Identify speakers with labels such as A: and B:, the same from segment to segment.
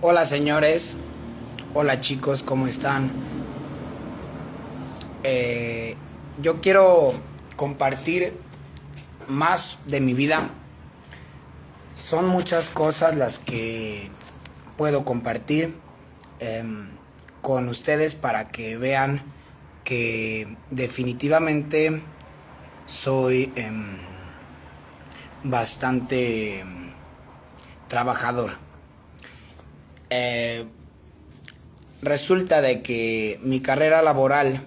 A: Hola señores, hola chicos, ¿cómo están? Yo quiero compartir más de mi vida. Son muchas cosas las que puedo compartir con ustedes para que vean que definitivamente soy bastante trabajador. Eh, Resulta de que mi carrera laboral,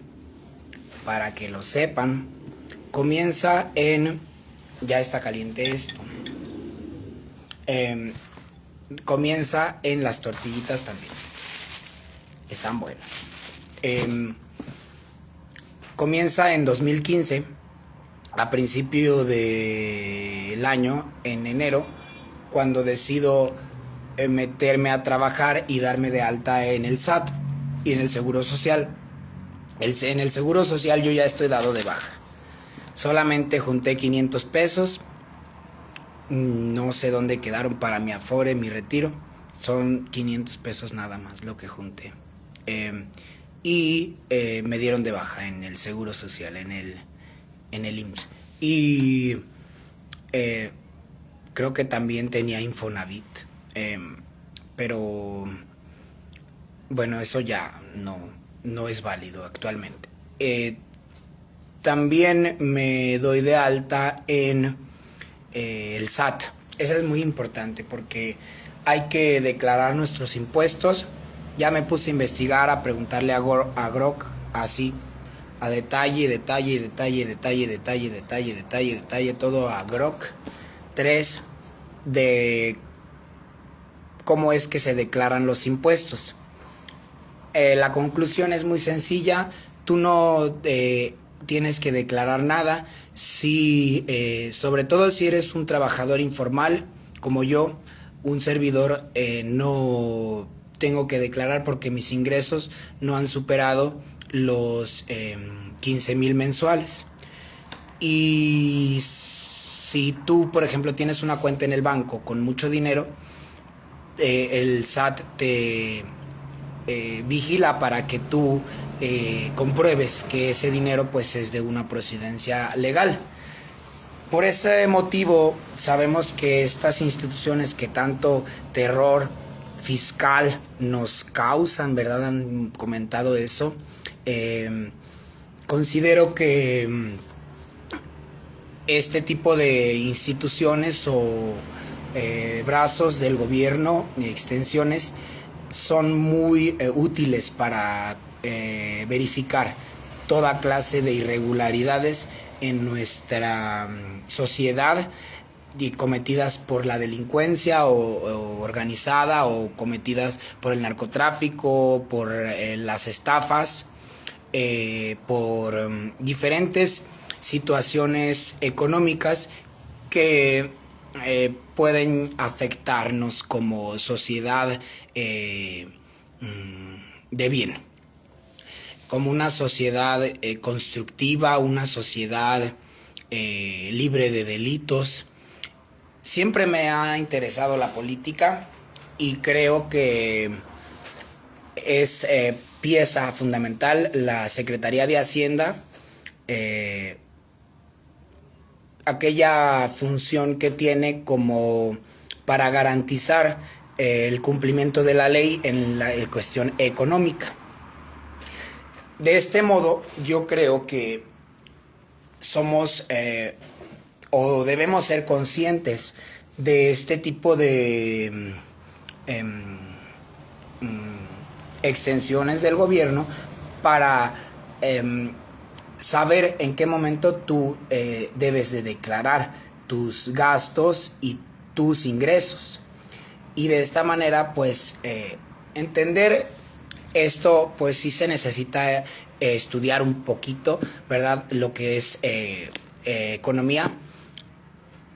A: para que lo sepan, comienza en... Ya está caliente esto. Eh, Comienza en las tortillitas también. Están buenas. Eh, Comienza en 2015, a principio del año, en enero, cuando decido meterme a trabajar y darme de alta en el SAT y en el Seguro Social. En el Seguro Social yo ya estoy dado de baja. Solamente junté 500 pesos. No sé dónde quedaron para mi afore, mi retiro. Son 500 pesos nada más lo que junté. Me dieron de baja en el Seguro Social, en el IMSS. Y creo que también tenía Infonavit. Pero bueno, eso ya no es válido actualmente. También me doy de alta en el SAT. Eso es muy importante porque hay que declarar nuestros impuestos. Ya me puse a investigar, a preguntarle a Grok, así, a detalle, todo a Grok 3 de cómo es que se declaran los impuestos. La conclusión es muy sencilla. Tú no tienes que declarar nada. Sobre todo si eres un trabajador informal como yo, un servidor, no tengo que declarar porque mis ingresos no han superado los 15,000 mensuales. Y si tú, por ejemplo, tienes una cuenta en el banco con mucho dinero, el SAT te vigila para que tú compruebes que ese dinero pues es de una procedencia legal. Por ese motivo sabemos que estas instituciones que tanto terror fiscal nos causan, ¿verdad? Han comentado eso. Considero que este tipo de instituciones o brazos del gobierno y extensiones son muy útiles para verificar toda clase de irregularidades en nuestra sociedad y cometidas por la delincuencia o organizada o cometidas por el narcotráfico, por las estafas, por diferentes situaciones económicas que pueden afectarnos como sociedad de bien, como una sociedad constructiva, una sociedad libre de delitos. Siempre me ha interesado la política y creo que es pieza fundamental la Secretaría de Hacienda, aquella función que tiene como para garantizar el cumplimiento de la ley en la cuestión económica. De este modo, yo creo que somos o debemos ser conscientes de este tipo de extensiones del gobierno para saber en qué momento tú debes de declarar tus gastos y tus ingresos. Y de esta manera, pues, entender esto, pues sí se necesita estudiar un poquito, ¿verdad? Lo que es economía.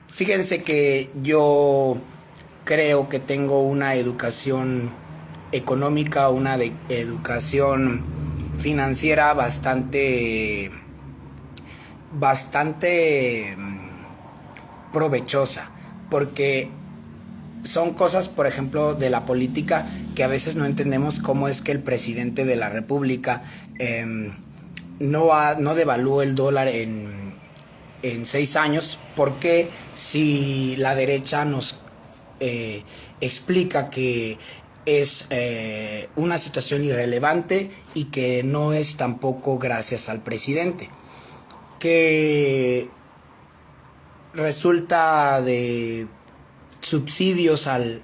A: Fíjense que yo creo que tengo una educación económica, una educación financiera bastante provechosa, porque son cosas, por ejemplo, de la política que a veces no entendemos cómo es que el presidente de la República no devaluó el dólar en 6 años. ¿Por qué si la derecha nos explica que es una situación irrelevante y que no es tampoco gracias al presidente? Que resulta de subsidios al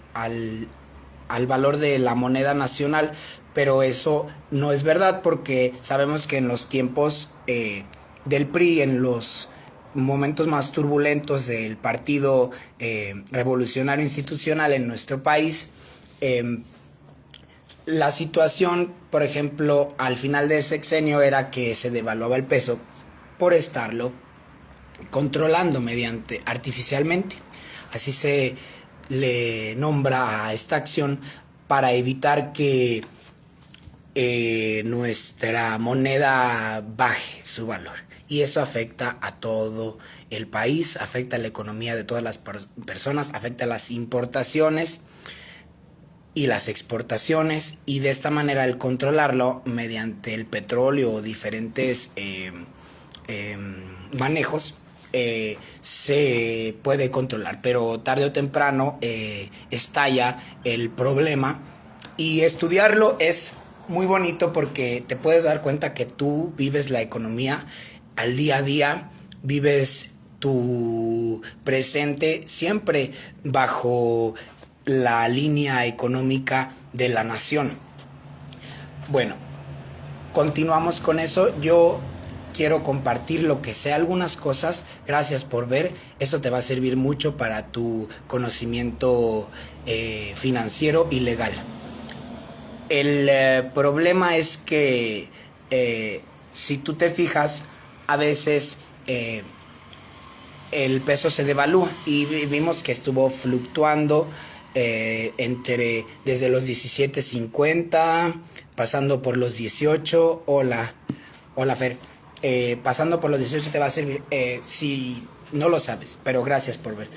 A: valor de la moneda nacional, pero eso no es verdad porque sabemos que en los tiempos del PRI, en los momentos más turbulentos del Partido Revolucionario Institucional en nuestro país, la situación, por ejemplo, al final del sexenio era que se devaluaba el peso por estarlo controlando mediante artificialmente. Así se le nombra a esta acción para evitar que nuestra moneda baje su valor. Y eso afecta a todo el país, afecta a la economía de todas las personas, afecta a las importaciones y las exportaciones, y de esta manera el controlarlo mediante el petróleo o diferentes manejos se puede controlar, pero tarde o temprano estalla el problema, y estudiarlo es muy bonito porque te puedes dar cuenta que tú vives la economía al día a día, vives tu presente siempre bajo la línea económica de la nación. Bueno, continuamos con eso. Yo quiero compartir lo que sé, algunas cosas. Gracias por ver. Eso te va a servir mucho para tu conocimiento financiero y legal. El problema es que si tú te fijas, a veces el peso se devalúa, y vimos que estuvo fluctuando desde los 17.50, pasando por los 18. Hola Fer. Pasando por los 18 te va a servir, si no lo sabes, pero gracias por ver.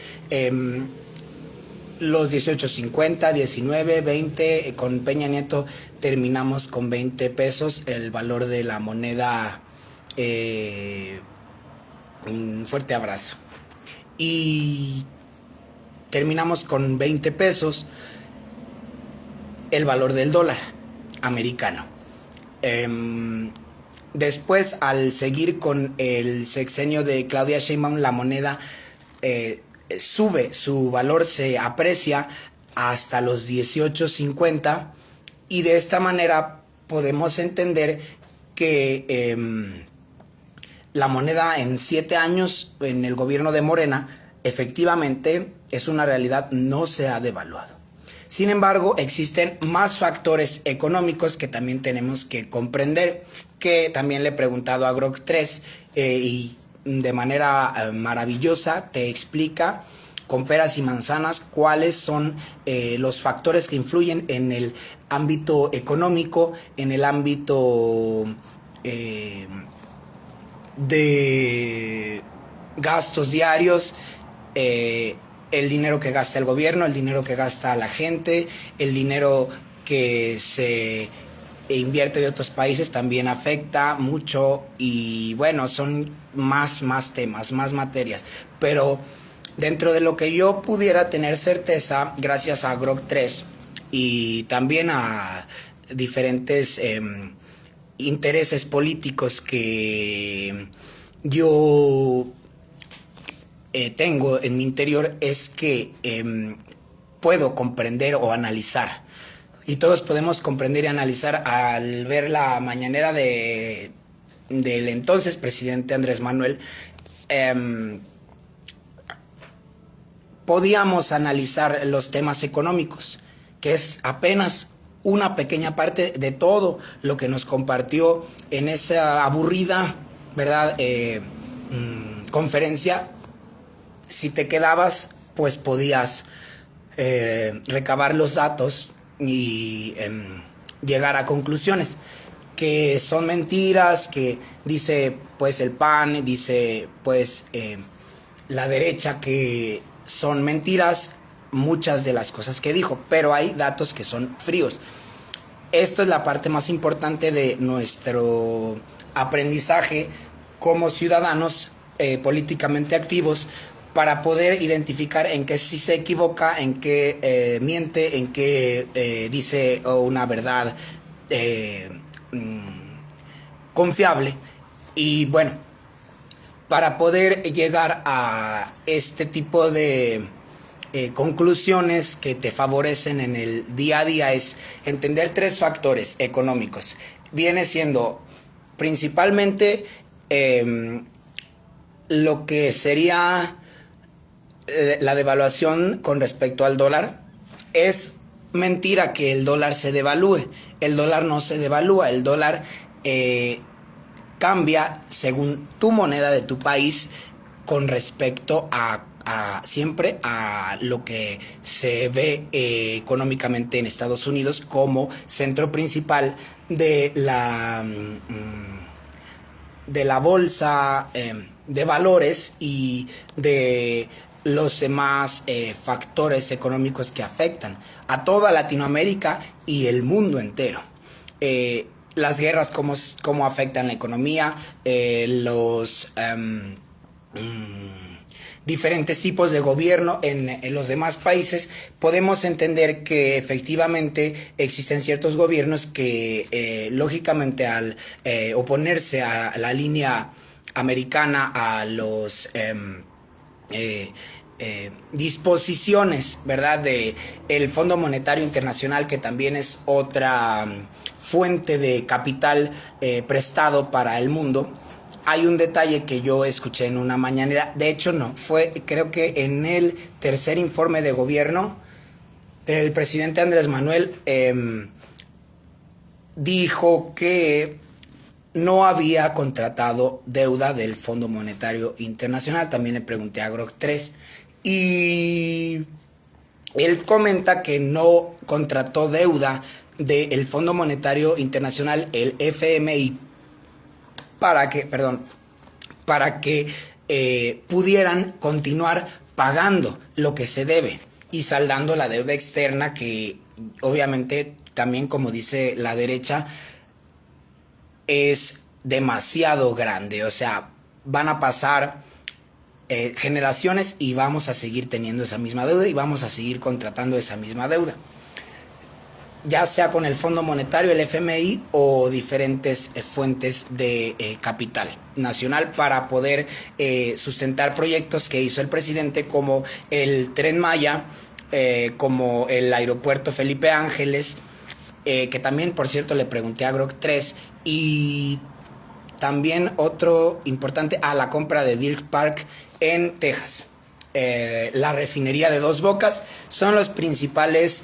A: Los 18.50, 19, 20, con Peña Nieto terminamos con 20 pesos, el valor de la moneda. Un fuerte abrazo. Y terminamos con 20 pesos el valor del dólar americano. Después, al seguir con el sexenio de Claudia Sheinbaum, la moneda sube, su valor se aprecia hasta los 18.50, y de esta manera podemos entender que la moneda en 7 años en el gobierno de Morena efectivamente es una realidad, no se ha devaluado. Sin embargo, existen más factores económicos que también tenemos que comprender, que también le he preguntado a Grok 3 y de manera maravillosa te explica con peras y manzanas cuáles son los factores que influyen en el ámbito económico, en el ámbito de gastos diarios, el dinero que gasta el gobierno, el dinero que gasta la gente, el dinero que se invierte de otros países también afecta mucho, y bueno, son más temas, más materias, pero dentro de lo que yo pudiera tener certeza, gracias a Grok 3 y también a diferentes intereses políticos que yo tengo en mi interior, es que puedo comprender o analizar, y todos podemos comprender y analizar al ver la mañanera del entonces presidente Andrés Manuel. Podíamos analizar los temas económicos, que es apenas una pequeña parte de todo lo que nos compartió en esa aburrida, ¿verdad?, conferencia. Si te quedabas, pues podías recabar los datos y llegar a conclusiones que son mentiras, que dice pues el PAN, dice pues la derecha, que son mentiras muchas de las cosas que dijo, pero hay datos que son fríos. Esto es la parte más importante de nuestro aprendizaje como ciudadanos políticamente activos, para poder identificar en qué sí se equivoca, en qué miente, en qué dice una verdad confiable. Y bueno, para poder llegar a este tipo de conclusiones que te favorecen en el día a día, es entender 3 factores económicos. Viene siendo principalmente lo que sería la devaluación con respecto al dólar. Es mentira que el dólar se devalúe. El dólar no se devalúa. El dólar cambia según tu moneda de tu país con respecto a siempre a lo que se ve económicamente en Estados Unidos como centro principal de la bolsa de valores y de los demás factores económicos que afectan a toda Latinoamérica y el mundo entero. Las guerras, cómo afectan la economía, los diferentes tipos de gobierno en los demás países. Podemos entender que efectivamente existen ciertos gobiernos que lógicamente al oponerse a la línea americana, a los disposiciones, ¿verdad?, de el Fondo Monetario Internacional, que también es otra fuente de capital prestado para el mundo. Hay un detalle que yo escuché en una mañanera, de hecho no, fue creo que en el tercer informe de gobierno del presidente Andrés Manuel, dijo que no había contratado deuda del Fondo Monetario Internacional. También le pregunté a Grok 3 y él comenta que no contrató deuda del Fondo Monetario Internacional, el FMI, para que pudieran continuar pagando lo que se debe y saldando la deuda externa, que obviamente también, como dice la derecha, es demasiado grande. O sea, van a pasar generaciones y vamos a seguir teniendo esa misma deuda y vamos a seguir contratando esa misma deuda, ya sea con el Fondo Monetario, el FMI o diferentes fuentes de capital nacional, para poder sustentar proyectos que hizo el presidente, como el Tren Maya, como el aeropuerto Felipe Ángeles, que también, por cierto, le pregunté a Grok 3, y también otro importante, a la compra de Deer Park en Texas. La refinería de Dos Bocas son los principales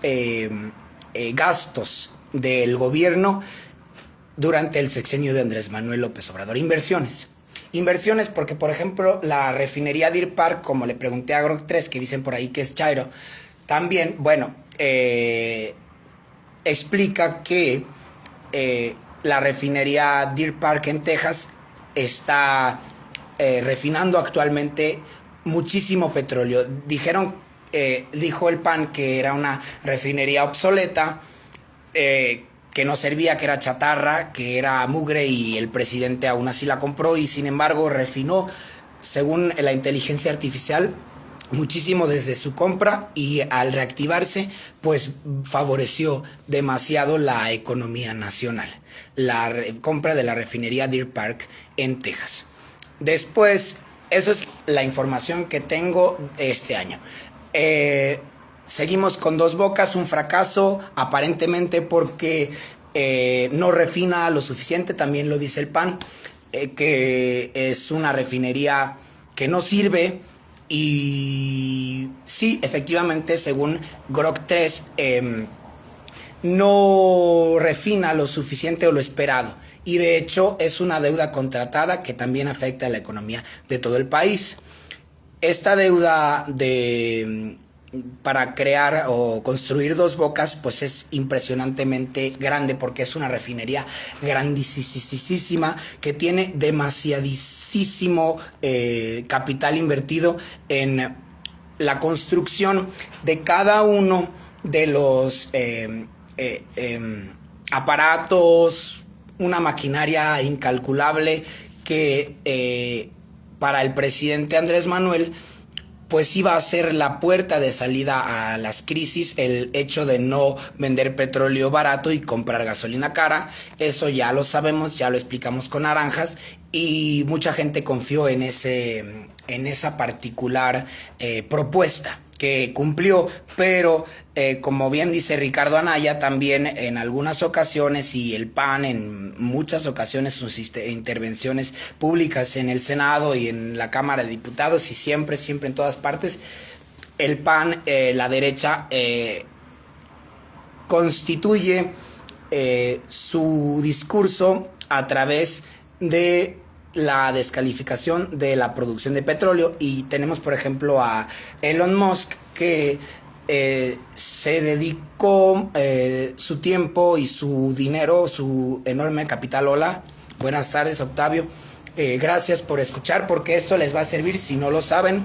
A: gastos del gobierno durante el sexenio de Andrés Manuel López Obrador. Inversiones porque, por ejemplo, la refinería Deer Park, como le pregunté a Grok 3, que dicen por ahí que es Chairo, también, bueno, explica que la refinería Deer Park en Texas está refinando actualmente muchísimo petróleo. Dijo el PAN que era una refinería obsoleta, que no servía, que era chatarra, que era mugre, y el presidente aún así la compró, y sin embargo refinó, según la inteligencia artificial, muchísimo desde su compra, y al reactivarse pues favoreció demasiado la economía nacional, la compra de la refinería Deer Park en Texas. Después, eso es la información que tengo este año. Seguimos con Dos Bocas, un fracaso aparentemente porque no refina lo suficiente. También lo dice el PAN, que es una refinería que no sirve. Y sí, efectivamente, según Grok 3, no refina lo suficiente o lo esperado, y de hecho es una deuda contratada que también afecta a la economía de todo el país. Esta deuda para crear o construir Dos Bocas pues es impresionantemente grande, porque es una refinería grandísima que tiene demasiadísimo capital invertido en la construcción de cada uno de los aparatos, una maquinaria incalculable que para el presidente Andrés Manuel pues iba a ser la puerta de salida a las crisis, el hecho de no vender petróleo barato y comprar gasolina cara. Eso ya lo sabemos, ya lo explicamos con naranjas, y mucha gente confió en esa particular propuesta que cumplió, pero como bien dice Ricardo Anaya, también en algunas ocasiones, y el PAN en muchas ocasiones, sus intervenciones públicas en el Senado y en la Cámara de Diputados, y siempre en todas partes, el PAN, la derecha, constituye su discurso a través de la descalificación de la producción de petróleo. Y tenemos, por ejemplo, a Elon Musk, que se dedicó su tiempo y su dinero, su enorme capital. Hola, buenas tardes, Octavio. Gracias por escuchar, porque esto les va a servir si no lo saben.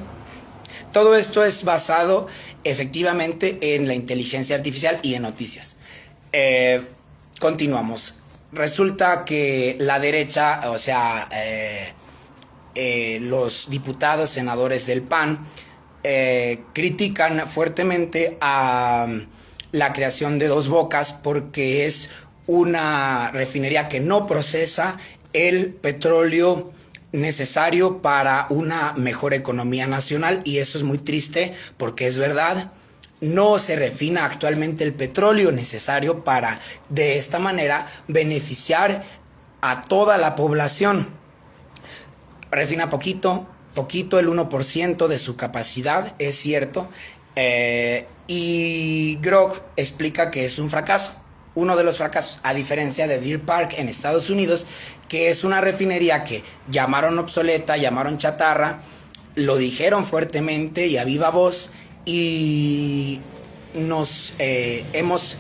A: Todo esto es basado efectivamente en la inteligencia artificial y en noticias. Continuamos. Resulta que la derecha, o sea, los diputados, senadores del PAN, critican fuertemente a la creación de Dos Bocas, porque es una refinería que no procesa el petróleo necesario para una mejor economía nacional, y eso es muy triste porque es verdad. No se refina actualmente el petróleo necesario para, de esta manera, beneficiar a toda la población. Refina poquito, el 1% de su capacidad, es cierto. Y Grok explica que es un fracaso, uno de los fracasos, a diferencia de Deer Park en Estados Unidos, que es una refinería que llamaron obsoleta, llamaron chatarra, lo dijeron fuertemente y a viva voz, y nos hemos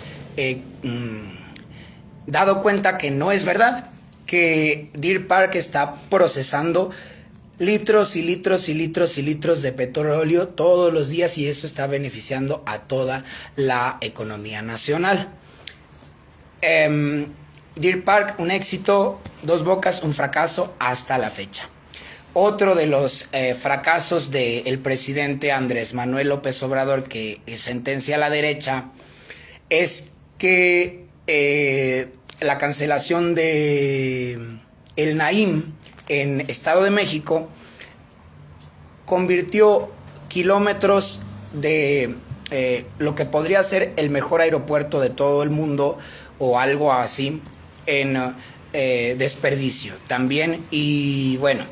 A: dado cuenta que no es verdad, que Deer Park está procesando litros y litros y litros y litros de petróleo todos los días, y eso está beneficiando a toda la economía nacional. Deer Park, un éxito; Dos Bocas, un fracaso hasta la fecha. Otro de los fracasos del presidente Andrés Manuel López Obrador, que sentencia a la derecha, es que la cancelación de el Naim en Estado de México convirtió kilómetros de lo que podría ser el mejor aeropuerto de todo el mundo o algo así en desperdicio también. Y bueno,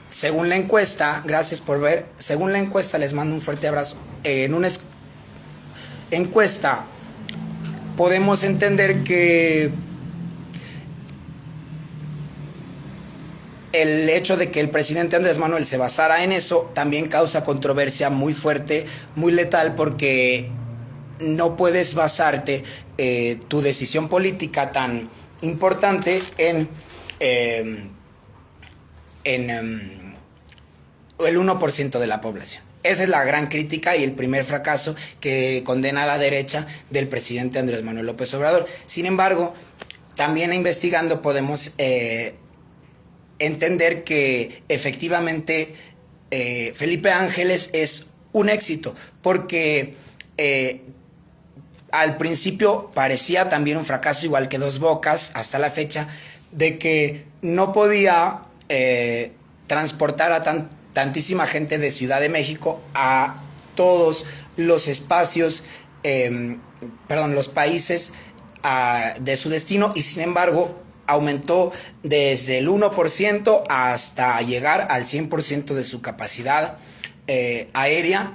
A: según la encuesta, gracias por ver, según la encuesta, les mando un fuerte abrazo. En una encuesta podemos entender que el hecho de que el presidente Andrés Manuel se basara en eso también causa controversia muy fuerte, muy letal, porque no puedes basarte tu decisión política tan importante en el 1% de la población. Esa es la gran crítica y el primer fracaso que condena a la derecha del presidente Andrés Manuel López Obrador. Sin embargo, también investigando podemos entender que efectivamente Felipe Ángeles es un éxito, porque al principio parecía también un fracaso, igual que Dos Bocas hasta la fecha, de que no podía transportar a tantísima gente de Ciudad de México a todos los espacios, los países de su destino, y sin embargo aumentó desde el 1% hasta llegar al 100% de su capacidad aérea.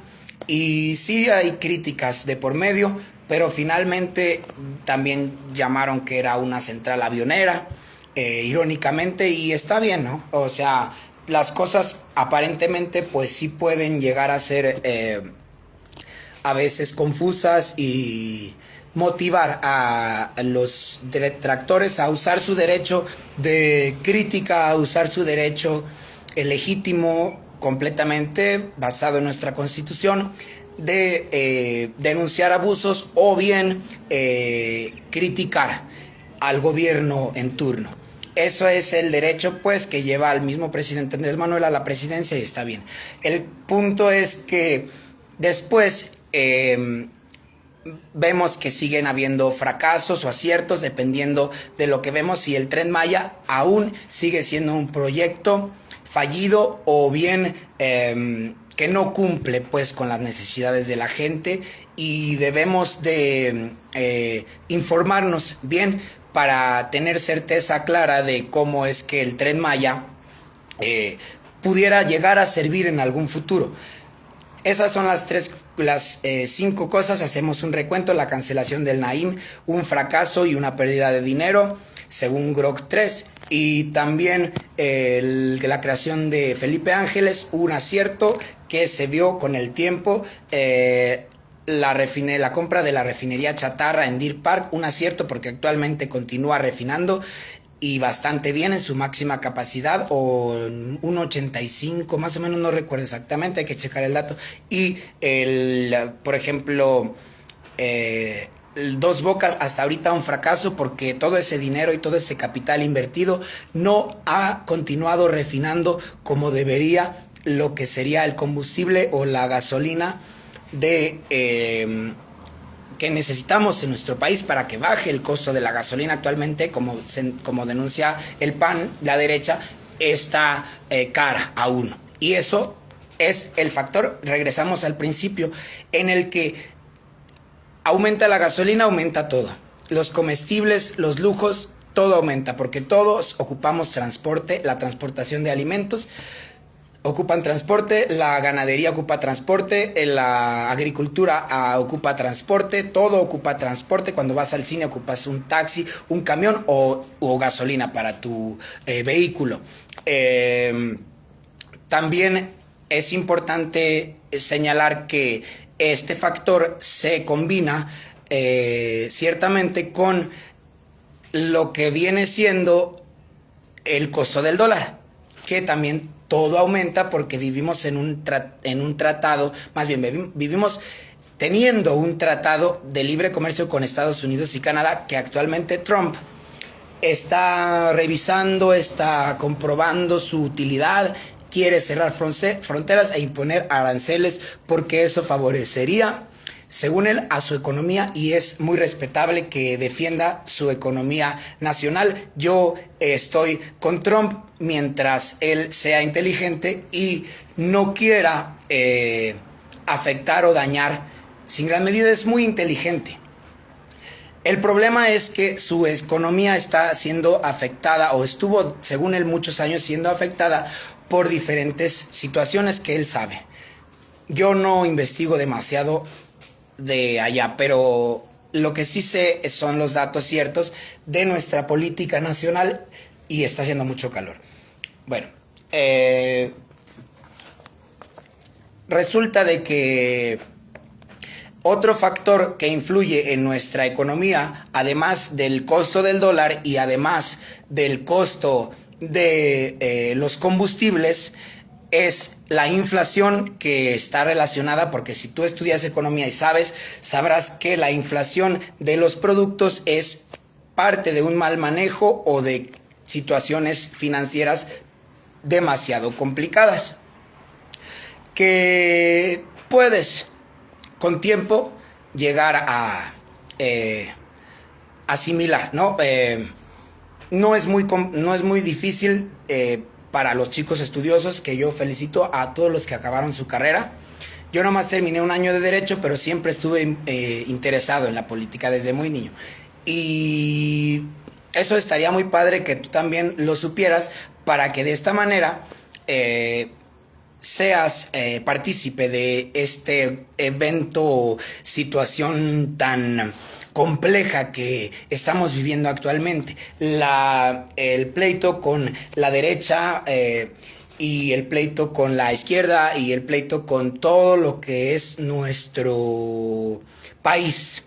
A: Y sí hay críticas de por medio, pero finalmente también llamaron que era una central avionera, irónicamente, y está bien, ¿no? O sea, las cosas aparentemente pues sí pueden llegar a ser a veces confusas y motivar a los detractores a usar su derecho de crítica, a usar su derecho legítimo completamente basado en nuestra Constitución, de denunciar abusos o bien criticar al gobierno en turno. Eso es el derecho, pues, que lleva al mismo presidente Andrés Manuel a la presidencia y está bien. El punto es que después vemos que siguen habiendo fracasos o aciertos dependiendo de lo que vemos, si el Tren Maya aún sigue siendo un proyecto fallido o bien que no cumple, pues, con las necesidades de la gente, y debemos de informarnos bien para tener certeza clara de cómo es que el Tren Maya pudiera llegar a servir en algún futuro. Esas son las 5 cosas. Hacemos un recuento: la cancelación del Naim, un fracaso y una pérdida de dinero, según Grok 3. Y también la creación de Felipe Ángeles, un acierto que se vio con el tiempo. La compra de la refinería chatarra en Deer Park, un acierto porque actualmente continúa refinando y bastante bien en su máxima capacidad, o un 85 más o menos, no recuerdo exactamente, hay que checar el dato. Y por ejemplo, Dos Bocas, hasta ahorita un fracaso porque todo ese dinero y todo ese capital invertido no ha continuado refinando como debería lo que sería el combustible o la gasolina que necesitamos en nuestro país para que baje el costo de la gasolina. Actualmente, como denuncia el PAN, la derecha, está cara aún. Y eso es el factor, regresamos al principio, en el que aumenta la gasolina, aumenta todo. Los comestibles, los lujos, todo aumenta, porque todos ocupamos transporte, la transportación de alimentos ocupan transporte, la ganadería ocupa transporte, la agricultura ocupa transporte, todo ocupa transporte. Cuando vas al cine ocupas un taxi, un camión o gasolina para tu vehículo. También es importante señalar que este factor se combina ciertamente con lo que viene siendo el costo del dólar, que también todo aumenta porque vivimos en un tratado, más bien vivimos teniendo un tratado de libre comercio con Estados Unidos y Canadá, que actualmente Trump está revisando, está comprobando su utilidad, quiere cerrar fronteras e imponer aranceles porque eso favorecería, según él, a su economía, y es muy respetable que defienda su economía nacional. Yo estoy con Trump mientras él sea inteligente y no quiera afectar o dañar sin gran medida. Es muy inteligente. El problema es que su economía está siendo afectada, o estuvo, según él, muchos años siendo afectada por diferentes situaciones que él sabe. Yo no investigo demasiado de allá, pero lo que sí sé son los datos ciertos de nuestra política nacional, y está haciendo mucho calor. Bueno, resulta de que otro factor que influye en nuestra economía, además del costo del dólar y además del costo de los combustibles, es la inflación, que está relacionada, porque si tú estudias economía y sabrás que la inflación de los productos es parte de un mal manejo o de situaciones financieras demasiado complicadas, que puedes con tiempo llegar a asimilar, ¿no? No es muy difícil para los chicos estudiosos, que yo felicito a todos los que acabaron su carrera. Yo nomás terminé un año de Derecho, pero siempre estuve interesado en la política desde muy niño. Y eso estaría muy padre que tú también lo supieras, para que de esta manera seas partícipe de este evento o situación tan compleja que estamos viviendo actualmente. El pleito con la derecha y el pleito con la izquierda y el pleito con todo lo que es nuestro país,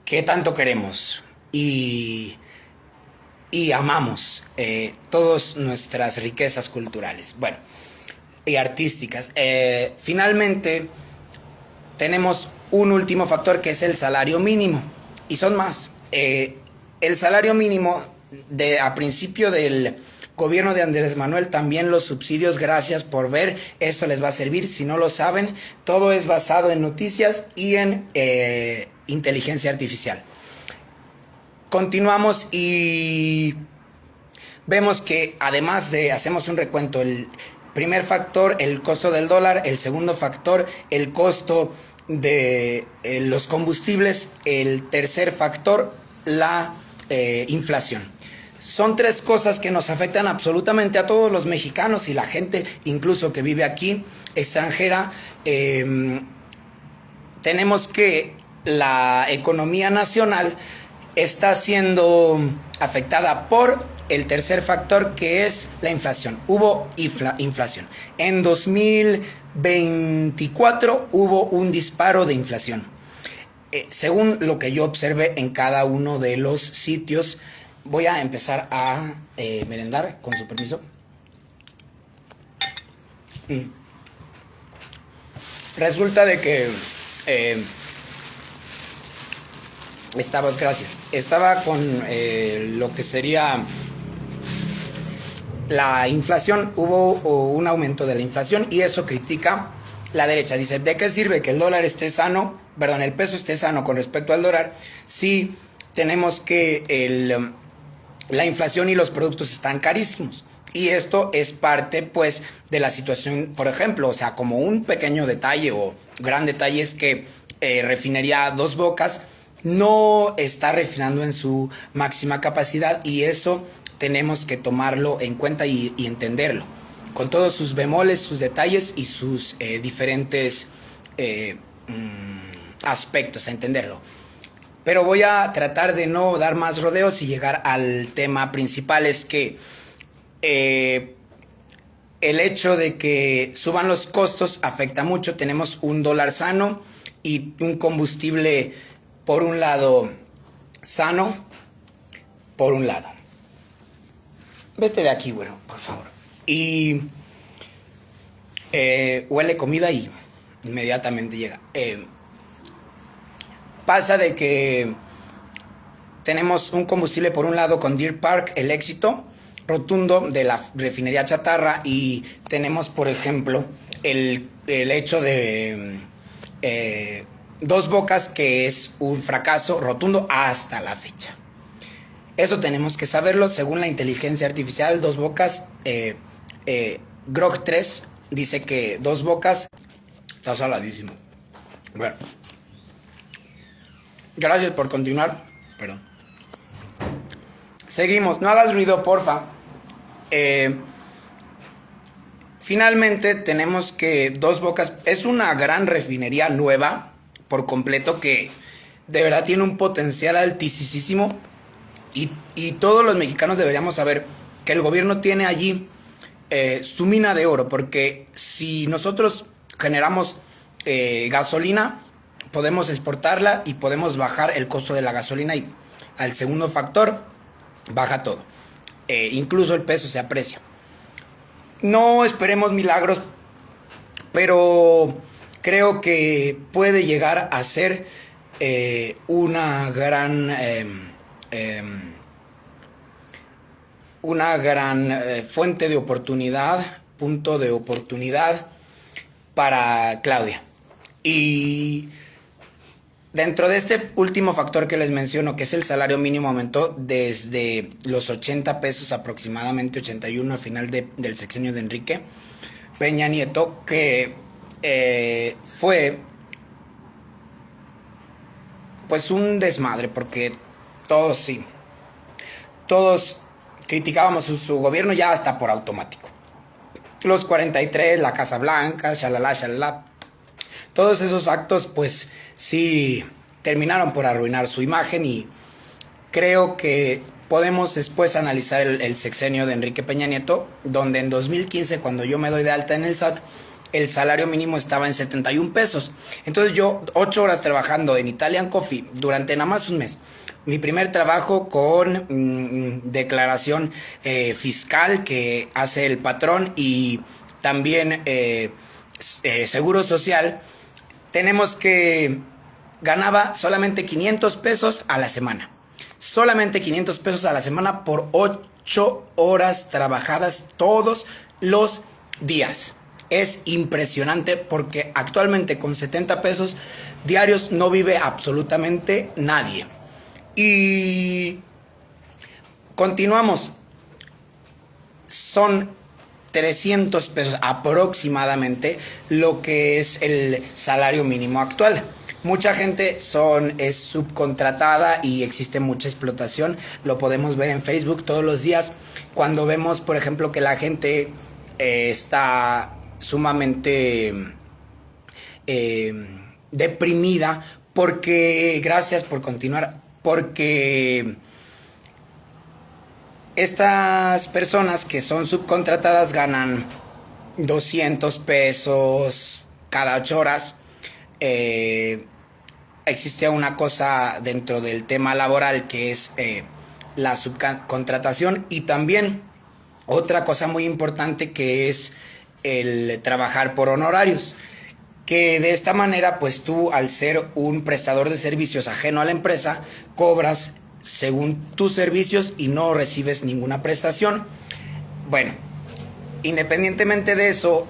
A: que tanto queremos y amamos, todas nuestras riquezas culturales. Bueno, y artísticas. Finalmente, tenemos un último factor que es el salario mínimo, y son más. El salario mínimo a principio del gobierno de Andrés Manuel, también los subsidios, gracias por ver, esto les va a servir. Si no lo saben, todo es basado en noticias y en inteligencia artificial. Continuamos y vemos que además de, hacemos un recuento, el primer factor, el costo del dólar; el segundo factor, el costo de los combustibles; el tercer factor, la inflación. Son tres cosas que nos afectan absolutamente a todos los mexicanos y la gente incluso que vive aquí, extranjera. Tenemos que la economía nacional está siendo afectada por el tercer factor, que es la inflación. Hubo inflación. En 2024 hubo un disparo de inflación. Según lo que yo observé en cada uno de los sitios, voy a empezar a merendar, con su permiso. Resulta de que estaba con lo que sería la inflación. Hubo un aumento de la inflación y eso critica la derecha. Dice, ¿de qué sirve que el dólar esté sano? Perdón, el peso esté sano con respecto al dólar si tenemos que la inflación y los productos están carísimos? Y esto es parte, pues, de la situación, por ejemplo, o sea, como un pequeño detalle o gran detalle es que Refinería Dos Bocas no está refinando en su máxima capacidad, y eso tenemos que tomarlo en cuenta y entenderlo, con todos sus bemoles, sus detalles y sus diferentes aspectos, a entenderlo. Pero voy a tratar de no dar más rodeos y llegar al tema principal. Es que el hecho de que suban los costos afecta mucho. Tenemos un dólar sano y un combustible, por un lado, sano, por un lado. Vete de aquí, güero, por favor. Y huele comida y inmediatamente llega. Pasa de que tenemos un combustible, por un lado, con Deer Park, el éxito rotundo de la refinería chatarra, y tenemos, por ejemplo, el hecho de Dos Bocas, que es un fracaso rotundo hasta la fecha. Eso tenemos que saberlo. Según la inteligencia artificial, Dos Bocas, Grok 3 dice que Dos Bocas está saladísimo. Bueno, gracias por continuar. Perdón. Seguimos. No hagas ruido, porfa. Finalmente tenemos que Dos Bocas es una gran refinería nueva por completo, que de verdad tiene un potencial altísimo, y todos los mexicanos deberíamos saber que el gobierno tiene allí su mina de oro, porque si nosotros generamos gasolina, podemos exportarla y podemos bajar el costo de la gasolina, y al segundo factor, baja todo. Incluso el peso se aprecia. No esperemos milagros, pero creo que puede llegar a ser una gran fuente de oportunidad, punto de oportunidad para Claudia. Y dentro de este último factor que les menciono, que es el salario mínimo, aumentó desde los 80 pesos aproximadamente, 81 a final del sexenio de Enrique Peña Nieto, que fue pues un desmadre, porque todos criticábamos su gobierno ya hasta por automático. Los 43, la Casa Blanca, shalala. Todos esos actos, pues sí, terminaron por arruinar su imagen, y creo que podemos después analizar el sexenio de Enrique Peña Nieto, donde en 2015, cuando yo me doy de alta en el SAT, el salario mínimo estaba en 71 pesos. Entonces yo, 8 horas trabajando en Italian Coffee durante nada más un mes. Mi primer trabajo con declaración fiscal que hace el patrón, y también Seguro Social, tenemos que ganaba solamente 500 pesos a la semana. Solamente 500 pesos a la semana por 8 horas trabajadas todos los días. Es impresionante porque actualmente con 70 pesos diarios no vive absolutamente nadie. Y continuamos. Son 300 pesos aproximadamente lo que es el salario mínimo actual. Mucha gente es subcontratada y existe mucha explotación. Lo podemos ver en Facebook todos los días cuando vemos, por ejemplo, que la gente está sumamente deprimida porque, gracias por continuar, porque estas personas que son subcontratadas ganan 200 pesos cada 8 horas. Existe una cosa dentro del tema laboral que es la subcontratación, y también otra cosa muy importante que es el trabajar por honorarios, que de esta manera pues tú, al ser un prestador de servicios ajeno a la empresa, cobras según tus servicios y no recibes ninguna prestación. Bueno, independientemente de eso,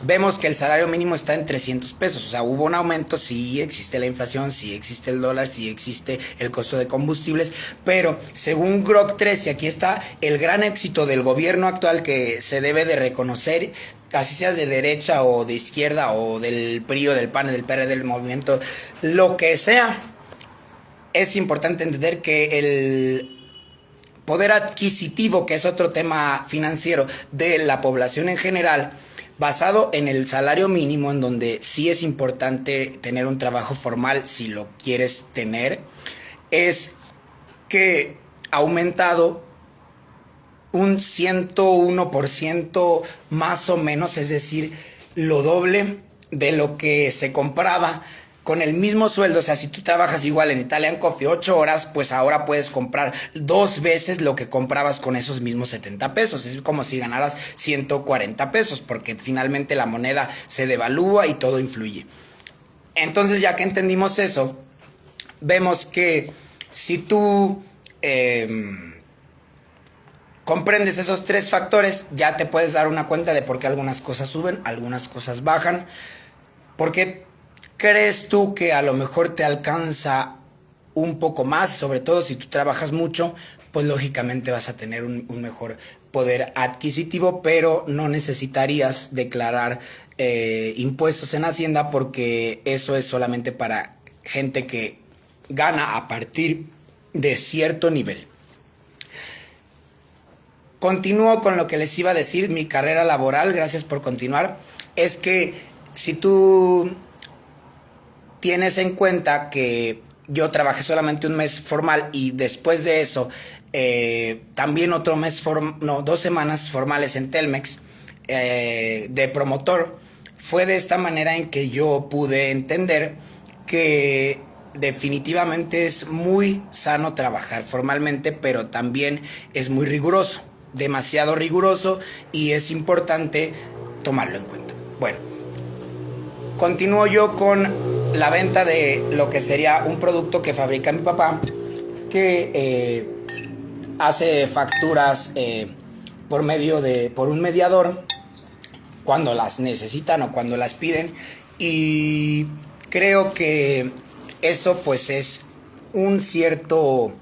A: vemos que el salario mínimo está en 300 pesos. O sea, hubo un aumento, sí existe la inflación, sí existe el dólar, sí existe el costo de combustibles, pero según Grok 13, aquí está el gran éxito del gobierno actual que se debe de reconocer, así seas de derecha o de izquierda o del PRI o del PAN, del PRD, del movimiento, lo que sea. Es importante entender que el poder adquisitivo, que es otro tema financiero de la población en general, basado en el salario mínimo, en donde sí es importante tener un trabajo formal si lo quieres tener, es que ha aumentado un 101% más o menos, es decir, lo doble de lo que se compraba con el mismo sueldo. O sea, si tú trabajas igual en Italian Coffee 8 horas, pues ahora puedes comprar 2 veces lo que comprabas con esos mismos 70 pesos. Es como si ganaras 140 pesos, porque finalmente la moneda se devalúa y todo influye. Entonces, ya que entendimos eso, vemos que si tú comprendes esos 3 factores, ya te puedes dar una cuenta de por qué algunas cosas suben, algunas cosas bajan. ¿Por qué crees tú que a lo mejor te alcanza un poco más? Sobre todo si tú trabajas mucho, pues lógicamente vas a tener un mejor poder adquisitivo, pero no necesitarías declarar impuestos en Hacienda, porque eso es solamente para gente que gana a partir de cierto nivel. Continúo con lo que les iba a decir. Mi carrera laboral, gracias por continuar, es que si tú tienes en cuenta que yo trabajé solamente un mes formal y después de eso también otro mes, 2 semanas formales en Telmex de promotor, fue de esta manera en que yo pude entender que definitivamente es muy sano trabajar formalmente, pero también es muy riguroso, demasiado riguroso, y es importante tomarlo en cuenta. Bueno, continúo yo con la venta de lo que sería un producto que fabrica mi papá, que hace facturas por un mediador cuando las necesitan o cuando las piden, y creo que eso pues es un cierto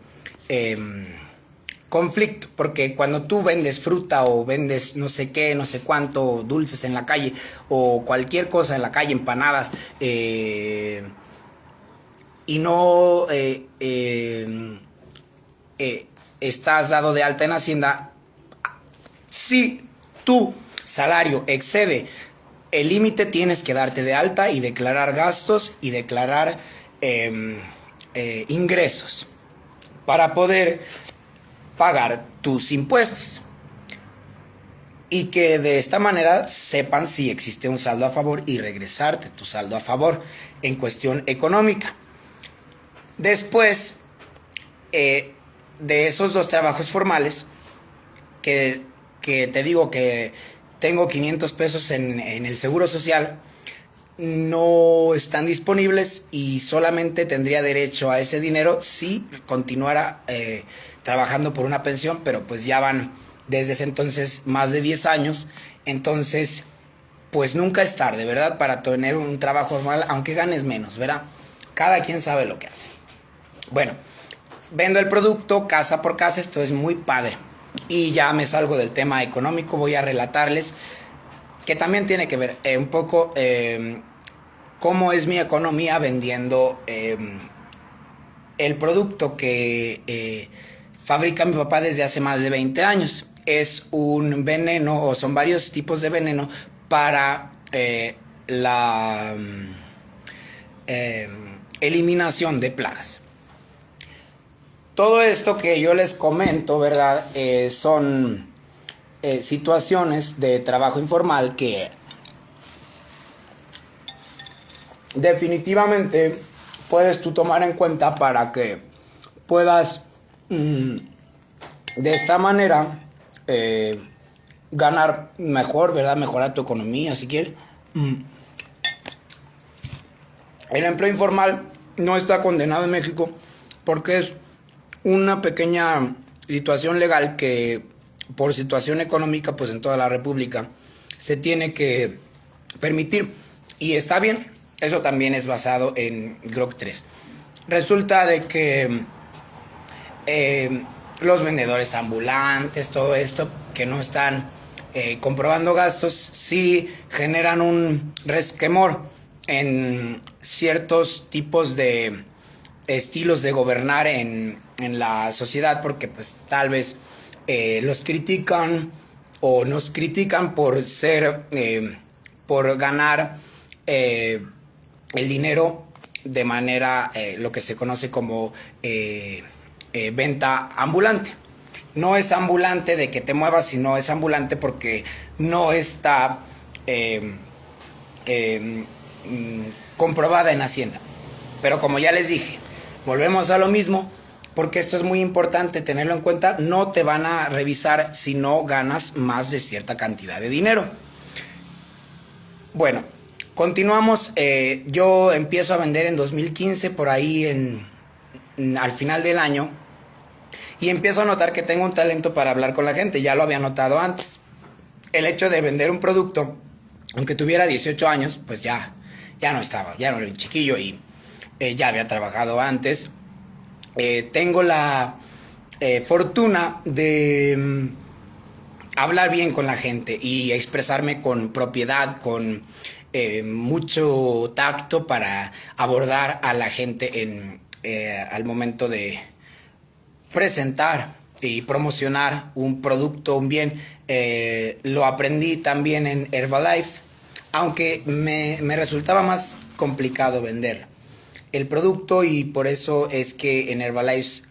A: conflicto, porque cuando tú vendes fruta o vendes no sé qué, no sé cuánto, dulces en la calle o cualquier cosa en la calle, empanadas, y no estás dado de alta en Hacienda, si tu salario excede el límite, tienes que darte de alta y declarar gastos y declarar ingresos para poder pagar tus impuestos, y que de esta manera sepan si existe un saldo a favor y regresarte tu saldo a favor en cuestión económica. Después de esos 2 trabajos formales, que te digo que tengo 500 pesos en el Seguro Social, no están disponibles y solamente tendría derecho a ese dinero si continuara trabajando por una pensión, pero pues ya van desde ese entonces más de 10 años, entonces pues nunca es tarde, ¿verdad? Para tener un trabajo formal, aunque ganes menos, ¿verdad? Cada quien sabe lo que hace. Bueno, vendo el producto casa por casa, esto es muy padre. Y ya me salgo del tema económico, voy a relatarles que también tiene que ver un poco cómo es mi economía vendiendo el producto que fabrica mi papá desde hace más de 20 años. Es un veneno, o son varios tipos de veneno para la eliminación de plagas. Todo esto que yo les comento, ¿verdad? Son situaciones de trabajo informal que definitivamente puedes tú tomar en cuenta para que puedas de esta manera ganar mejor, ¿verdad? Mejorar tu economía si quieres. El empleo informal no está condenado en México porque es una pequeña situación legal que por situación económica pues en toda la república se tiene que permitir y está bien. Eso también es basado en GROK 3. Resulta de que los vendedores ambulantes, todo esto que no están comprobando gastos, sí generan un resquemor en ciertos tipos de estilos de gobernar en la sociedad, porque pues tal vez los critican o nos critican por ser, por ganar el dinero de manera, lo que se conoce como venta ambulante. No es ambulante de que te muevas, sino es ambulante porque no está comprobada en Hacienda. Pero como ya les dije, volvemos a lo mismo, porque esto es muy importante tenerlo en cuenta. No te van a revisar si no ganas más de cierta cantidad de dinero. Bueno, continuamos. Yo empiezo a vender en 2015, por ahí al final del año, y empiezo a notar que tengo un talento para hablar con la gente. Ya lo había notado antes. El hecho de vender un producto, aunque tuviera 18 años, pues ya no estaba, ya no era un chiquillo y ya había trabajado antes. Tengo la fortuna de hablar bien con la gente y expresarme con propiedad, con mucho tacto para abordar a la gente al momento de presentar y promocionar un producto, un bien. Lo aprendí también en Herbalife, aunque me resultaba más complicado vender el producto, y por eso es que en Herbalife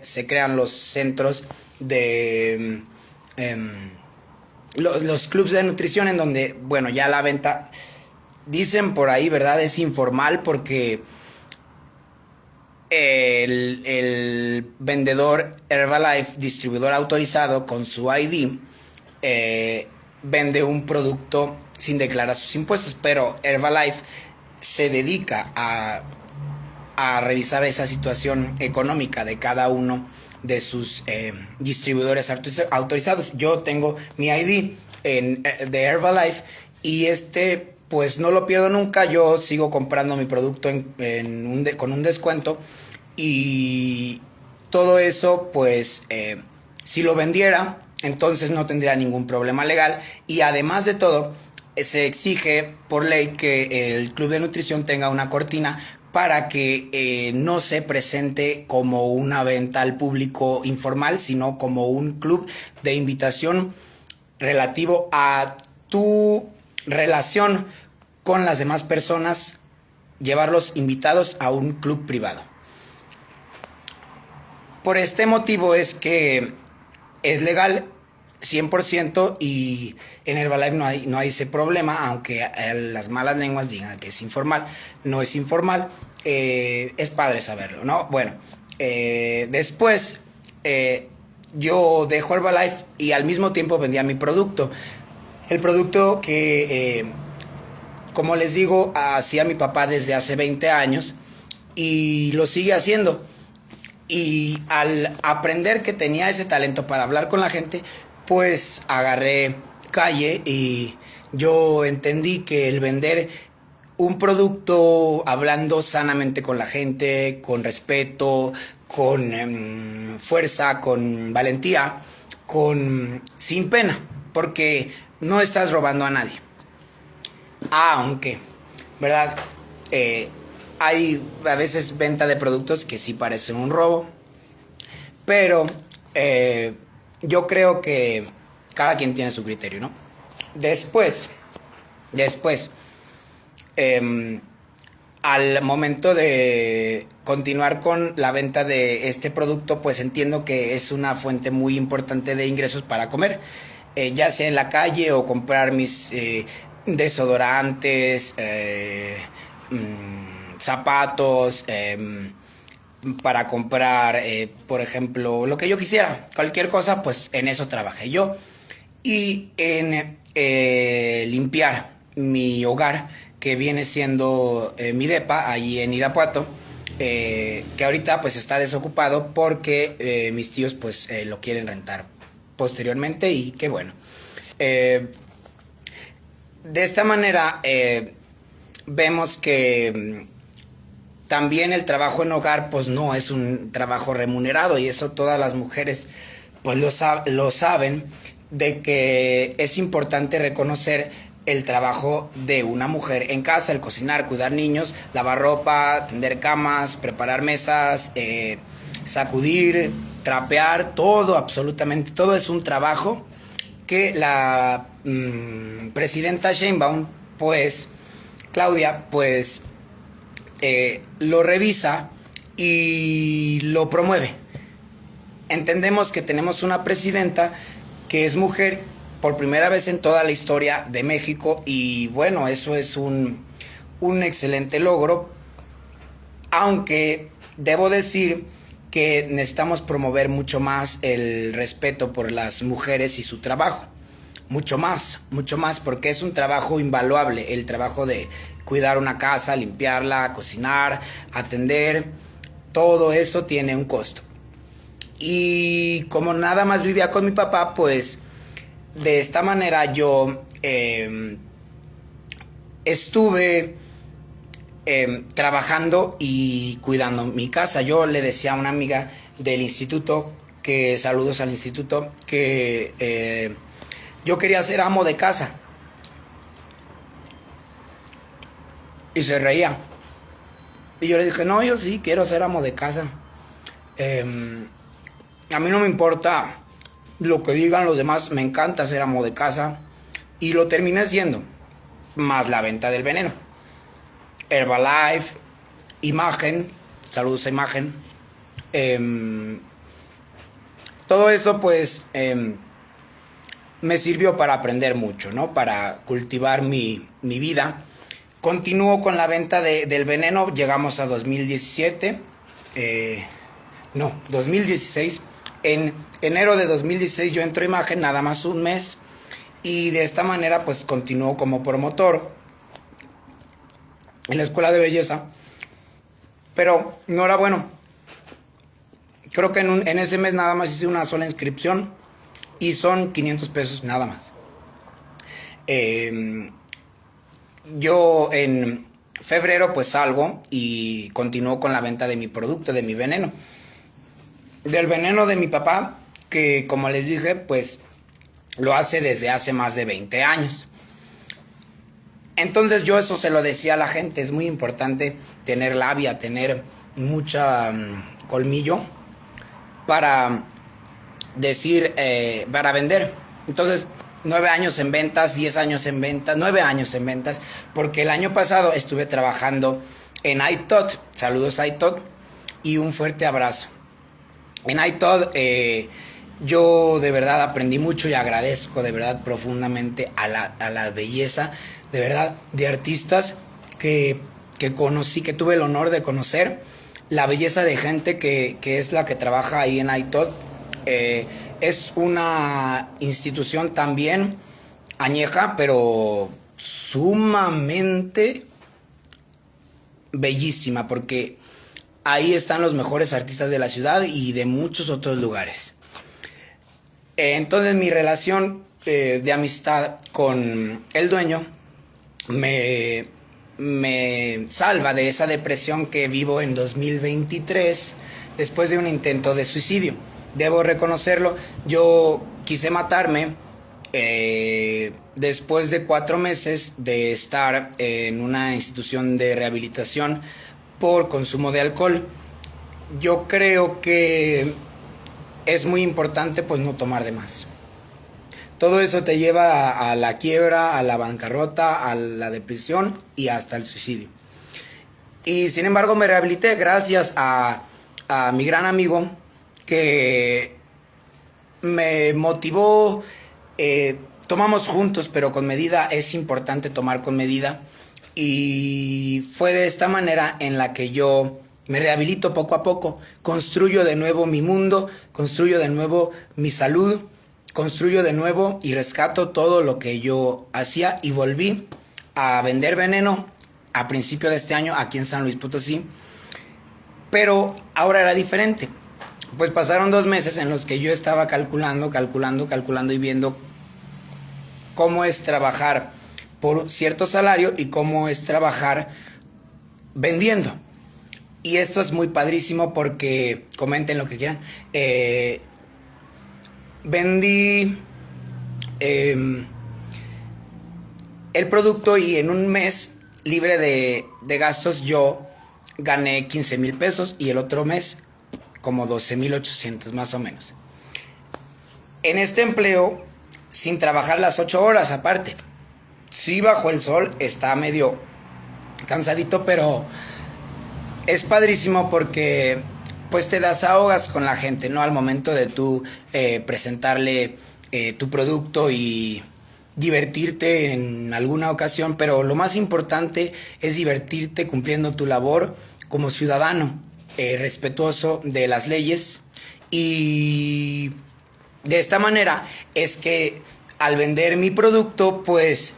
A: se crean los centros de los clubs de nutrición, en donde, bueno, ya la venta, dicen por ahí, ¿verdad? Es informal porque el vendedor Herbalife, distribuidor autorizado con su ID, vende un producto sin declarar sus impuestos, pero Herbalife se dedica a revisar esa situación económica de cada uno de sus distribuidores autorizados. Yo tengo mi ID de Herbalife y pues no lo pierdo nunca. Yo sigo comprando mi producto con un descuento, y todo eso pues si lo vendiera entonces no tendría ningún problema legal, y además de todo se exige por ley que el club de nutrición tenga una cortina para que no se presente como una venta al público informal, sino como un club de invitación relativo a tu relación con las demás personas, llevarlos invitados a un club privado. Por este motivo es que es legal 100%, y en Herbalife no hay ese problema, aunque las malas lenguas digan que es informal. No es informal, es padre saberlo, ¿no? Bueno, después yo dejo Herbalife y al mismo tiempo vendía mi producto. El producto que, como les digo, hacía mi papá desde hace 20 años y lo sigue haciendo. Y al aprender que tenía ese talento para hablar con la gente, pues agarré calle y yo entendí que el vender un producto hablando sanamente con la gente, con respeto, con fuerza, con valentía, con sin pena, porque no estás robando a nadie. Aunque, ¿verdad? Eh, Hay a veces venta de productos que sí parecen un robo, pero yo creo que cada quien tiene su criterio, ¿no? Después, después, eh, al momento de continuar con la venta de este producto, pues entiendo que es una fuente muy importante de ingresos para comer, ya sea en la calle o comprar mis desodorantes, zapatos, para comprar, por ejemplo, lo que yo quisiera, cualquier cosa, pues en eso trabajé yo. Y en limpiar mi hogar, que viene siendo mi depa, allí en Irapuato, que ahorita pues está desocupado porque mis tíos pues lo quieren rentar posteriormente y qué bueno. Eh, de esta manera vemos que también el trabajo en hogar pues no es un trabajo remunerado y eso todas las mujeres pues lo saben, de que es importante reconocer el trabajo de una mujer en casa, el cocinar, cuidar niños, lavar ropa, tender camas, preparar mesas, sacudir, trapear, todo, absolutamente todo es un trabajo que la presidenta Sheinbaum, pues, Claudia, pues, lo revisa y lo promueve. Entendemos que tenemos una presidenta que es mujer por primera vez en toda la historia de México y bueno, eso es un excelente logro, aunque debo decir que necesitamos promover mucho más el respeto por las mujeres y su trabajo, mucho más, porque es un trabajo invaluable, el trabajo de cuidar una casa, limpiarla, cocinar, atender, todo eso tiene un costo. Y como nada más vivía con mi papá, pues de esta manera yo estuve trabajando y cuidando mi casa. Yo le decía a una amiga del instituto, que saludos al instituto, que yo quería ser amo de casa. Y se reía. Y yo le dije, no, yo sí quiero ser amo de casa. A mí no me importa lo que digan los demás, me encanta ser amo de casa. Y lo terminé siendo, más la venta del veneno. Herbalife, Imagen, saludos a Imagen. Todo eso pues me sirvió para aprender mucho, ¿no? Para cultivar mi vida. Continúo con la venta del veneno, llegamos a 2017, no, 2016. En enero de 2016 yo entro a Imagen, nada más un mes, y de esta manera pues continúo como promotor en la escuela de belleza, pero no era bueno. Creo que en ese mes nada más hice una sola inscripción y son 500 pesos nada más. Yo en febrero pues salgo y continúo con la venta de mi producto, de mi veneno. Del veneno de mi papá, que como les dije, pues lo hace desde hace más de 20 años. Entonces yo eso se lo decía a la gente, es muy importante tener labia, tener mucha colmillo para decir, para vender. Entonces 9 años en ventas, 10 años en ventas, 9 años en ventas, porque el año pasado estuve trabajando en iTod, saludos a iTod y un fuerte abrazo. En iTod yo de verdad aprendí mucho y agradezco de verdad profundamente a la belleza, de verdad, de artistas que conocí, que tuve el honor de conocer, la belleza de gente que es la que trabaja ahí en iTod. Es una institución también añeja, pero sumamente bellísima, porque ahí están los mejores artistas de la ciudad y de muchos otros lugares. Entonces mi relación de amistad con el dueño me salva de esa depresión que vivo en 2023 después de un intento de suicidio. Debo reconocerlo, yo quise matarme después de 4 meses de estar en una institución de rehabilitación por consumo de alcohol. Yo creo que es muy importante pues no tomar de más. Todo eso te lleva a la quiebra, a la bancarrota, a la depresión y hasta el suicidio. Y sin embargo me rehabilité gracias a mi gran amigo que me motivó. Tomamos juntos, pero con medida. Es importante tomar con medida. Y fue de esta manera en la que yo me rehabilito poco a poco. Construyo de nuevo mi mundo, construyo de nuevo mi salud, construyo de nuevo y rescato todo lo que yo hacía, y volví a vender veneno a principio de este año aquí en San Luis Potosí. Pero ahora era diferente. Pues pasaron 2 meses en los que yo estaba calculando y viendo cómo es trabajar por cierto salario y cómo es trabajar vendiendo. Y esto es muy padrísimo porque, comenten lo que quieran, vendí el producto y en un mes libre de gastos yo gané 15,000 pesos, y el otro mes como 12,800 más o menos. En este empleo, sin trabajar las 8 horas aparte. Sí, bajo el sol está medio cansadito, pero es padrísimo porque pues te desahogas con la gente, ¿no? Al momento de tú presentarle tu producto y divertirte en alguna ocasión, pero lo más importante es divertirte cumpliendo tu labor como ciudadano, respetuoso de las leyes. Y de esta manera es que al vender mi producto pues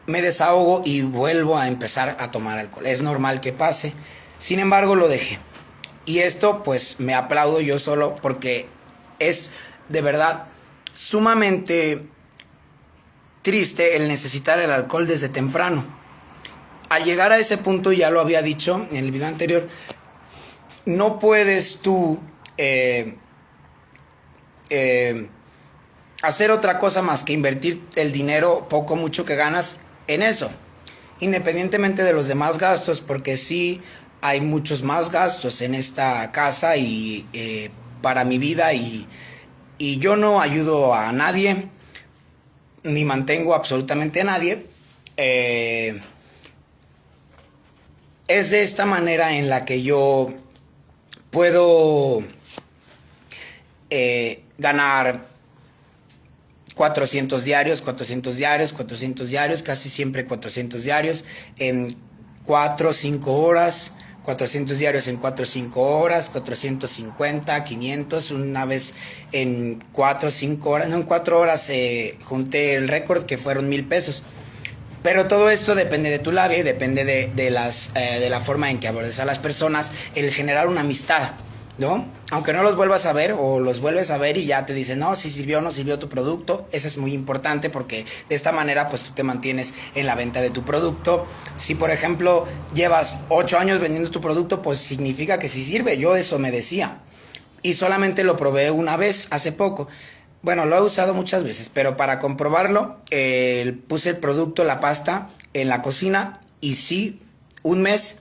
A: me desahogo y vuelvo a empezar a tomar alcohol. Es normal que pase, sin embargo lo dejé. Y esto pues me aplaudo yo solo, porque es de verdad sumamente triste el necesitar el alcohol desde temprano. Al llegar a ese punto, ya lo había dicho en el video anterior, no puedes tú hacer otra cosa más que invertir el dinero, poco mucho que ganas, en eso, independientemente de los demás gastos, porque sí hay muchos más gastos en esta casa y para mi vida, y yo no ayudo a nadie ni mantengo absolutamente a nadie. Es de esta manera en la que yo puedo ganar 400 diarios, casi siempre 400 diarios en 4 o 5 horas, 400 diarios en 4 o 5 horas, 450, 500, una vez en 4 o 5 horas, no, en 4 horas junté el récord, que fueron 1,000 pesos. Pero todo esto depende de tu labia y depende de la forma en que abordes a las personas, el generar una amistad, ¿no? Aunque no los vuelvas a ver, o los vuelves a ver y ya te dicen, no, si sirvió o no sirvió tu producto. Eso es muy importante, porque de esta manera pues tú te mantienes en la venta de tu producto. Si por ejemplo llevas 8 años vendiendo tu producto, pues significa que sí sirve. Yo eso me decía, y solamente lo probé una vez hace poco. Bueno, lo he usado muchas veces, pero para comprobarlo, puse el producto, la pasta, en la cocina, y sí, un mes,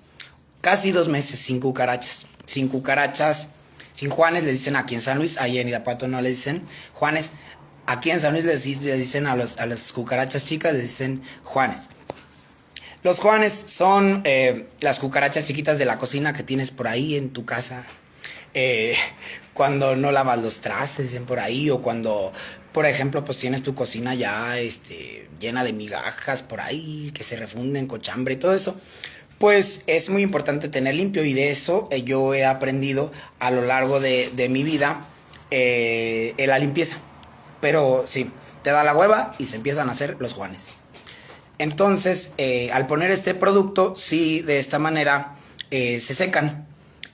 A: casi 2 meses, sin cucarachas. Sin cucarachas, sin Juanes, les dicen aquí en San Luis. Ahí en Irapuato no les dicen Juanes. Aquí en San Luis les dicen a las cucarachas chicas, les dicen Juanes. Los Juanes son las cucarachas chiquitas de la cocina que tienes por ahí en tu casa. Cuando no lavas los trastes, dicen por ahí, o cuando, por ejemplo, pues tienes tu cocina ya llena de migajas por ahí, que se refunden, cochambre y todo eso, pues es muy importante tener limpio. Y de eso yo he aprendido a lo largo de mi vida, la limpieza. Pero sí, te da la hueva y se empiezan a hacer los Juanes. Entonces, al poner este producto, sí, de esta manera se secan.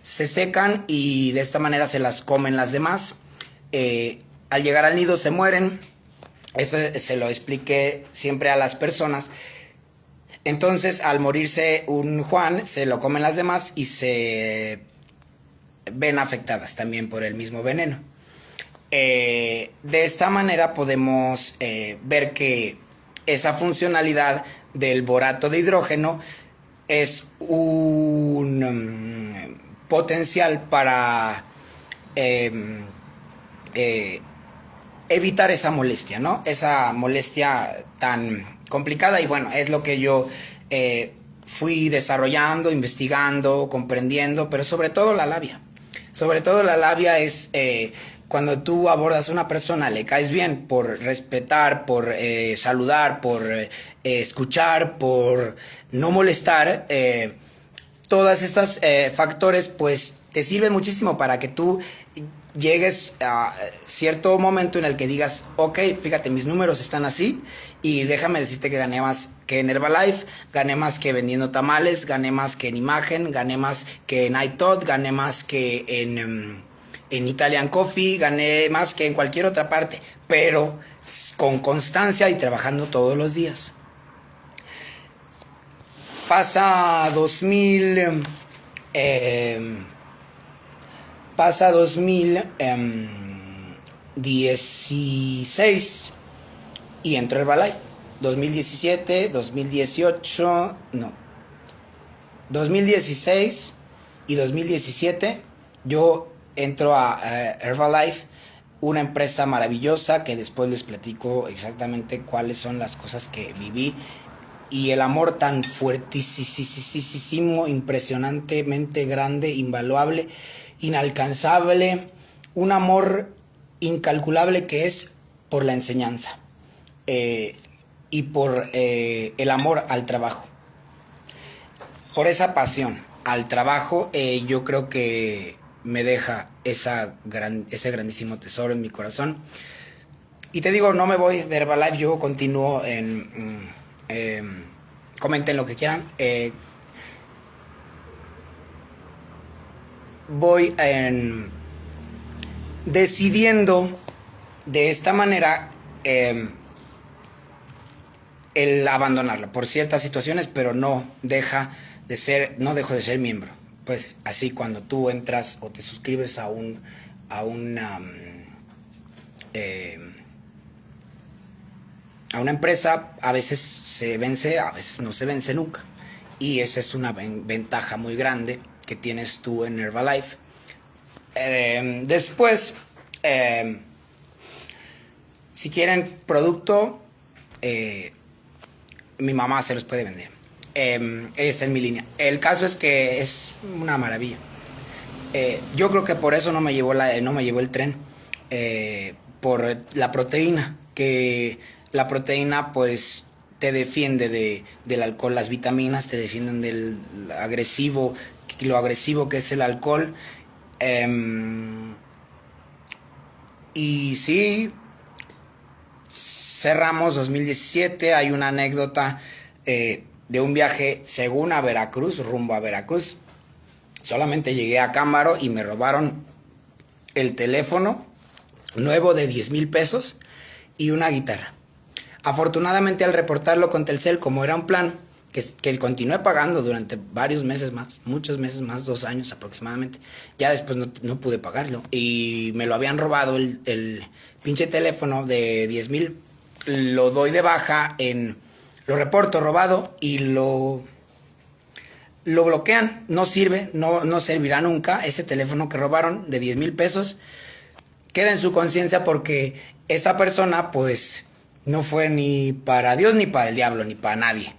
A: Se secan y de esta manera se las comen las demás. Al llegar al nido se mueren. Eso se lo expliqué siempre a las personas. Entonces, al morirse un Juan, se lo comen las demás y se ven afectadas también por el mismo veneno. De esta manera podemos ver que esa funcionalidad del borato de hidrógeno es un potencial para evitar esa molestia, ¿no? Esa molestia tan complicada, y bueno, es lo que yo fui desarrollando, investigando, comprendiendo, pero sobre todo la labia. Sobre todo la labia es cuando tú abordas a una persona, le caes bien por respetar, por saludar, por escuchar, por no molestar. Todas estas factores pues te sirven muchísimo para que tú llegues a cierto momento en el que digas, ok, fíjate, mis números están así y déjame decirte que gané más que en Herbalife, gané más que vendiendo tamales, gané más que en Imagen, gané más que en iTod, gané más que en Italian Coffee, gané más que en cualquier otra parte, pero con constancia y trabajando todos los días. Pasa 2016 y entró Herbalife. 2017, 2018, no. 2016 y 2017 yo entro a Herbalife, una empresa maravillosa que después les platico exactamente cuáles son las cosas que viví y el amor tan fuertísimo, impresionantemente grande, invaluable, inalcanzable, un amor incalculable que es por la enseñanza y por el amor al trabajo. Por esa pasión al trabajo, yo creo que me deja ese grandísimo tesoro en mi corazón. Y te digo, no me voy de Herbalife, yo continúo en... comenten lo que quieran. Voy decidiendo de esta manera el abandonarlo por ciertas situaciones, pero no dejo de ser miembro. Pues así, cuando tú entras o te suscribes a una empresa, a veces se vence, a veces no se vence nunca. Y esa es una ventaja muy grande que tienes tú en Herbalife. Después, si quieren producto, mi mamá se los puede vender. Ella está en mi línea. El caso es que es una maravilla. Yo creo que por eso no me llevó el tren, por la proteína, que la proteína pues te defiende del alcohol, las vitaminas te defienden del agresivo, lo agresivo que es el alcohol. Y sí, cerramos 2017, hay una anécdota de un viaje según a Veracruz, rumbo a Veracruz. Solamente llegué a Cámbaro y me robaron el teléfono nuevo de 10,000 pesos y una guitarra. Afortunadamente, al reportarlo con Telcel, como era un plan que continué pagando durante varios meses más, muchos meses más, 2 años aproximadamente, ya después no pude pagarlo y me lo habían robado el pinche teléfono de 10,000. Lo doy de baja, lo reporto robado y lo bloquean. No sirve, no servirá nunca. Ese teléfono que robaron de 10,000 pesos queda en su conciencia, porque esta persona pues no fue ni para Dios, ni para el diablo, ni para nadie.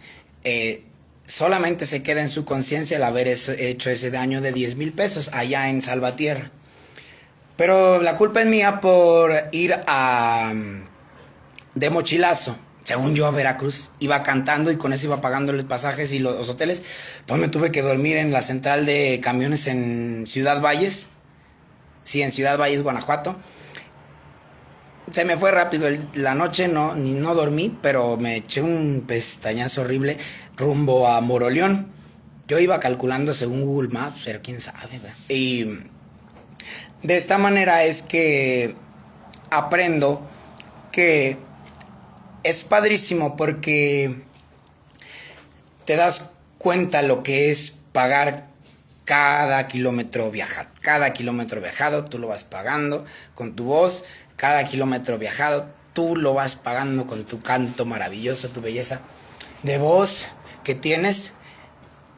A: Solamente se queda en su conciencia el haber hecho ese daño de 10,000 pesos allá en Salvatierra. Pero la culpa es mía por ir de mochilazo, según yo, a Veracruz. Iba cantando y con eso iba pagando los pasajes y los hoteles. Pues me tuve que dormir en la central de camiones en Ciudad Valles. Sí, en Ciudad Valles, Guanajuato. se me fue rápido la noche, no dormí, pero me eché un pestañazo horrible rumbo a Moroleón. Yo iba calculando según Google Maps, pero quién sabe, ¿verdad? Y de esta manera es que aprendo que es padrísimo porque te das cuenta lo que es pagar cada kilómetro viajado. Cada kilómetro viajado tú lo vas pagando con tu voz. Cada kilómetro viajado tú lo vas pagando con tu canto maravilloso, tu belleza de voz que tienes.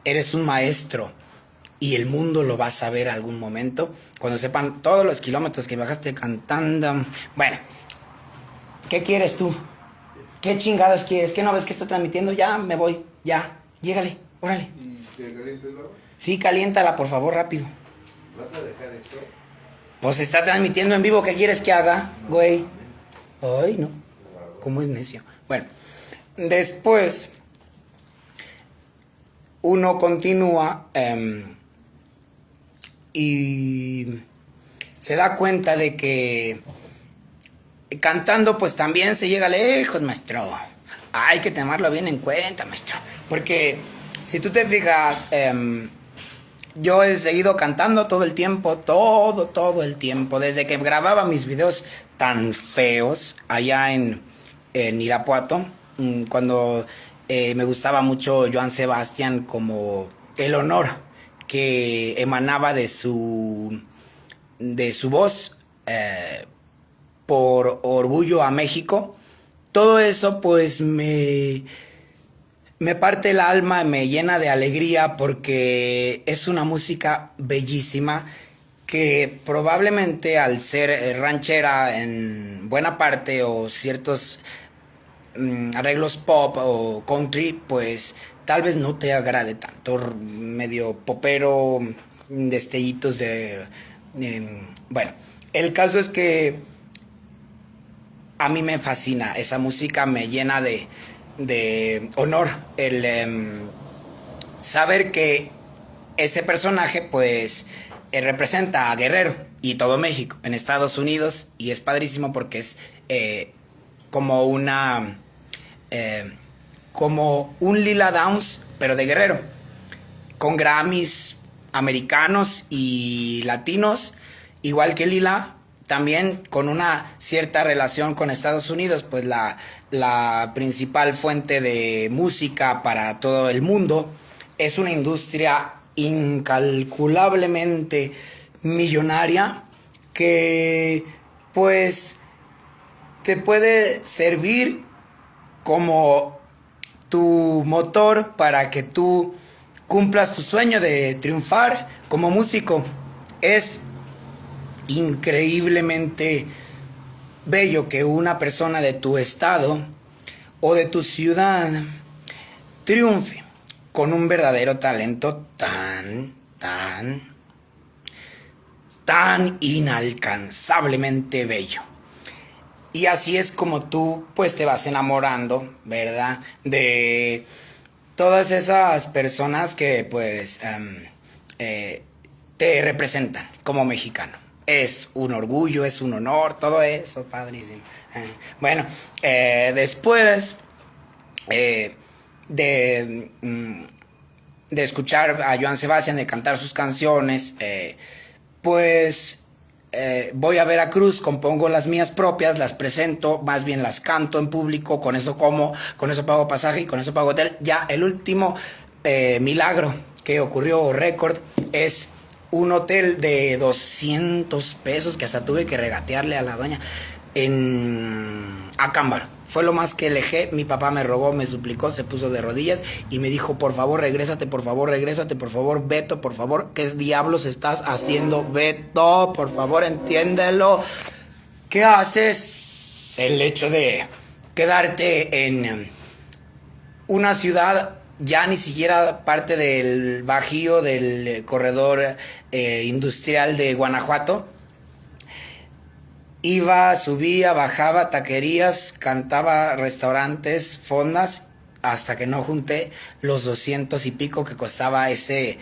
A: Eres un maestro y el mundo lo va a saber algún momento cuando sepan todos los kilómetros que viajaste cantando. Bueno, ¿qué quieres tú? ¿Qué chingados quieres? ¿Qué no ves que estoy transmitiendo? Ya me voy, ya, llégale, órale.
B: ¿Y te caliento el agua?
A: Sí, caliéntala, por favor, rápido.
B: ¿Vas a dejar eso?
A: Pues está transmitiendo en vivo, ¿qué quieres que haga, güey? Ay, no. ¿Cómo es necio? Bueno, después uno continúa y se da cuenta de que cantando pues también se llega lejos, maestro. Hay que tomarlo bien en cuenta, maestro. Porque si tú te fijas, yo he seguido cantando todo el tiempo, todo el tiempo. Desde que grababa mis videos tan feos allá en Irapuato, cuando me gustaba mucho Joan Sebastián, como el honor que emanaba de su voz por Orgullo a México. Todo eso pues me parte el alma, me llena de alegría porque es una música bellísima que probablemente al ser ranchera en buena parte o ciertos arreglos pop o country, pues tal vez no te agrade tanto, medio popero, destellitos de... bueno, el caso es que a mí me fascina, esa música me llena de honor el saber que ese personaje pues representa a Guerrero y todo México en Estados Unidos, y es padrísimo porque es como una como un Lila Downs pero de Guerrero, con Grammys americanos y latinos, igual que Lila, también con una cierta relación con Estados Unidos, pues la principal fuente de música para todo el mundo. Es una industria incalculablemente millonaria que pues te puede servir como tu motor para que tú cumplas tu sueño de triunfar como músico. Es increíblemente bello que una persona de tu estado o de tu ciudad triunfe con un verdadero talento tan inalcanzablemente bello. Y así es como tú pues te vas enamorando, ¿verdad? De todas esas personas que pues te representan como mexicano. Es un orgullo, es un honor, todo eso, padrísimo. Bueno, después de escuchar a Joan Sebastián, de cantar sus canciones, pues voy a Veracruz, compongo las mías propias, las presento, más bien las canto en público, con eso como, con eso pago pasaje y con eso pago hotel. Ya el último milagro que ocurrió, récord, es un hotel de 200 pesos que hasta tuve que regatearle a la doña en Acámbaro. Fue lo más que elegí. Mi papá me rogó, me suplicó, se puso de rodillas y me dijo, por favor, regrésate, por favor, Beto, por favor, ¿qué diablos estás haciendo, Beto? Por favor, entiéndelo. ¿Qué haces? El hecho de quedarte en una ciudad ya ni siquiera parte del Bajío, del corredor industrial de Guanajuato. Iba, subía, bajaba, taquerías, cantaba, restaurantes, fondas, hasta que no junté los 200 y pico que costaba ese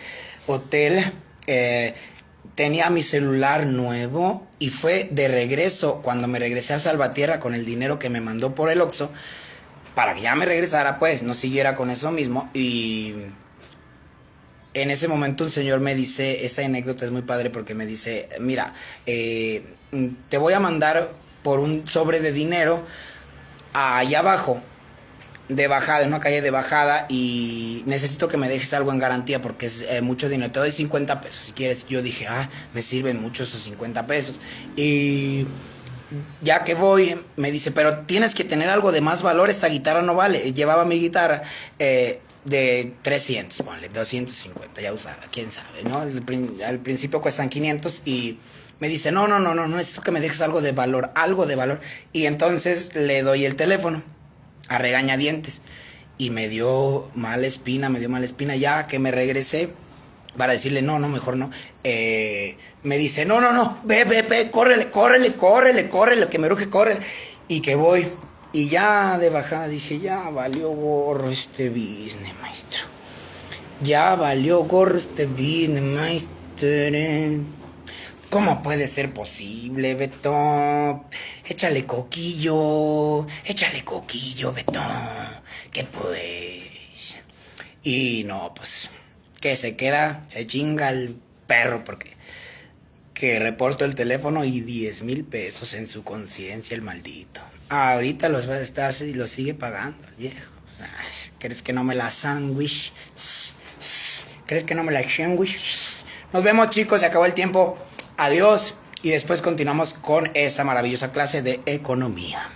A: hotel. tenía mi celular nuevo y fue de regreso, cuando me regresé a Salvatierra con el dinero que me mandó por el Oxxo, para que ya me regresara, pues, no siguiera con eso mismo. Y en ese momento un señor me dice, esta anécdota es muy padre porque me dice, mira, te voy a mandar por un sobre de dinero allá abajo, de bajada, en una calle de bajada, y necesito que me dejes algo en garantía porque es mucho dinero. Te doy 50 pesos si quieres. Yo dije, me sirven mucho esos 50 pesos. Y ya que voy, me dice, pero tienes que tener algo de más valor, esta guitarra no vale. Llevaba mi guitarra de 300, ponle, 250, ya usada, quién sabe, ¿no? Al principio cuestan 500 y me dice, no, necesito que me dejes algo de valor, algo de valor. Y entonces le doy el teléfono a regañadientes y me dio mala espina, ya que me regresé para decirle, no, mejor no. Me dice, no, ve, córrele, que me urge, córrele. Y que voy. Y ya de bajada dije, ya valió gorro este business, maestro. Ya valió gorro este business, maestro. ¿Cómo puede ser posible, Beto? Échale coquillo, Beto. ¿Qué pues? Y no, pues, que se queda, se chinga el perro porque que reporto el teléfono y 10,000 pesos en su conciencia el maldito. Ahorita los va a estar y los sigue pagando el viejo. O sea, ¿crees que no me la sandwich? ¿Crees que no me la sandwich? Nos vemos, chicos, se acabó el tiempo. Adiós. Y después continuamos con esta maravillosa clase de economía.